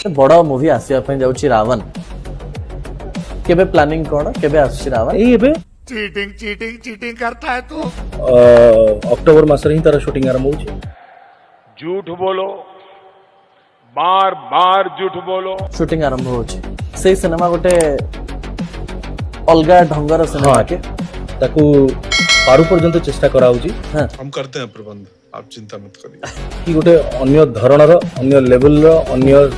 बड़ा मूवी आसिया पे जाउची रावण केबे प्लानिंग कोन केबे आसी रावण एई एबे चीटिंग चीटिंग चीटिंग करता है तू। अक्टोबर मास रे ही तार शूटिंग आरंभ होची। झूठ बोलो, बार बार झूठ बोलो। शूटिंग आरंभ होची से सिनेमा गोटे अलगा ढंगर सिनेमा के ताकू पारु पर्यंत चेष्टा करा होची। हां हम करते हैं प्रबंध, आप चिंता मत करिए। कि गोटे अन्य धरणर अन्य लेवल रो अन्य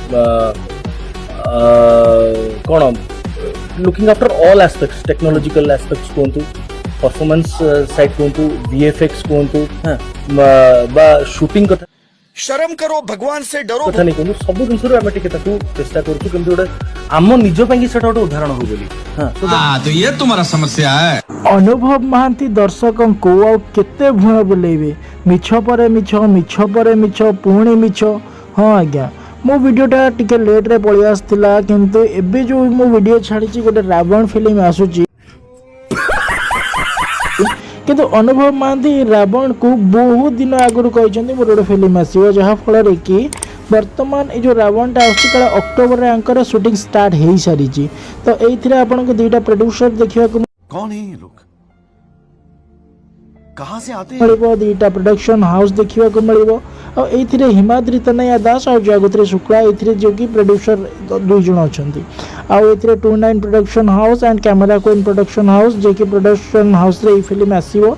कोन looking after all aspects technological aspects कोंतु परफॉर्मेंस साइड कोंतु वीएफएक्स कोंतु बा शूटिंग कथा शर्म करो, भगवान से डरो। कथा नहीं कोंतु सब जिंस रो हम टिके ताकू चेष्टा करछु केमति गोटे आम निज ପାଇଁ कि सेटा गोटे उदाहरण हो बोली। हां तो ये तुम्हारा समस्या है। अनुभव महांती दर्शकों को आउ केते भुआ बुलेबे मिछ परे मिछ मिछ परे मिछ पुणी मिछ। हाँ आज्ञा मो वीडियोटा टिके लेट रे पळि आस्तिला किंतु एबे जो मो वीडियो छाड़ी गोटे रावण फिल्म आसुची किंतु अनुभव महांती रावण को बहुत दिन आगुरी कहते मोर गोटे फिल्म आसो जहाँ फल कि वर्तमान ये जो रावणटा आसला अक्टोबर रे आंकर शूटिंग स्टार्ट हो सारी तो ये आपन को दुईटा प्रोड्यूसर देखा कौन है ये लोग, कहाँ से आते हैं? दुईटा प्रोडक्शन हाउस देखा मिल ये हिमाद्री तनया दास और जगत्री शुक्ला ये जो कि प्रोड्यूसर दुई जन अच्छा आउ 29 production house and camera queen production house जे कि प्रोडक्शन हाउस रे फिल्म आसीबो।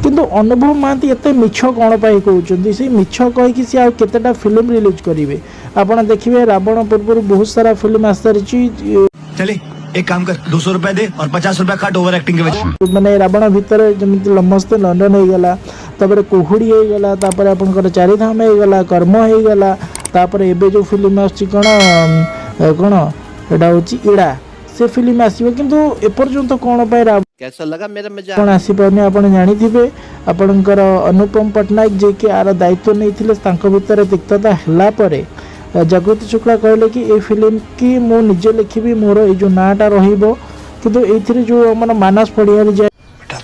किंतु अनुभव महांती एते मिछ कौन पाई कहउचंदी से मिछ कहि कि से आ केतेटा फिल्म रिलीज करिवे आपण देखिबे रावण पूर्व बहुत सारा फिल्म आसरिची। चले एक काम कर 200 रुपए दे और 50 रुपए काट ओवर एक्टिंग के वजह माने रावण भीतर जमिति लमस्ते लंडन हो गला तापर कुहुड़ी हो गला तापर आपनकर चारिधाम हो गला कर्म हो गला तापर एबे जो फिल्म आछि कोन कोन एडा होची इडा से फिल्म आसीबो किंतु एपर्यंत कोन पाई कैसा लगा मेरा मजा कोन आसी परने आपण जानिथिबे आपनकर अनुपम पटनायक जे कि आर दायित्व नैथिले तांको भीतर तिक्तता हला परे जगृति शुक्ला कहले कि ए फिल्म की मु निजे लिखिबी मोर ए जो नाटा रहिबो किंतु एथिरे जो मन मानस पडियारी जाय बेटा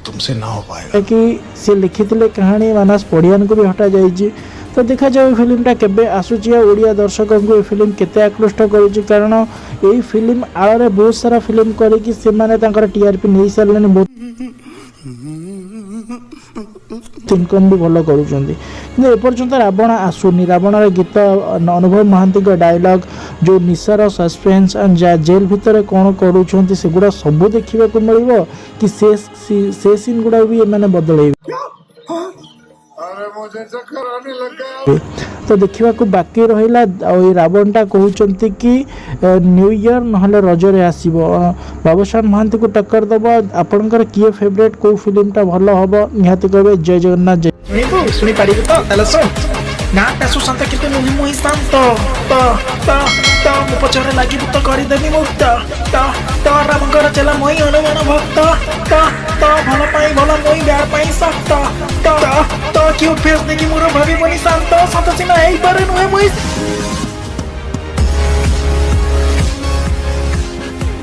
तुमसे ना हो पाएगा कि से लिखिथिले कहानी मानस पडियान को भी हटा जायछि। तो देखा जाए फिल्मटा केबे आसुची ओडिया दर्शकों को फिल्म केते आकृष्ट करूची कारण ए फिल्म आଳରେ बहुत सारा फिल्म करे कि से माने तांकर टीआरपी नै सारलेनी बहुत इनकम भी भल करूछंदी किंतु एपर्यंत रावण आसुनी रावण गीत अनुभव महांती का डायलॉग जो निशार सस्पेंस एंड जेल भितर कौन करूछंती सेगुडा सब देखिबा को मिलिबो कि से सीन गुडा भी माने बदलैबे। अरे मुझे चक्कर आने लगा। तो देखा बाकी रहा रावणटा कहते कि न्यू इयर ना रजरे आसो बाबूशान महांती को टक्कर दब आपंकर किए फेवरेट को फिल्मटा भल हम निहाती कहे जय जगन्नाथ जय शुणी पारि तो शुण गाँटा सुशांत कि नुहे मुही शांत मो पचर लगे तो करदेवी मुक्त रामकर चला मुई हनुमान भक्त भल पाई भल मुई ब्यार पाई सक्त क्यों फेस देखी मोर भावी शांत सत सीना नुहे मुही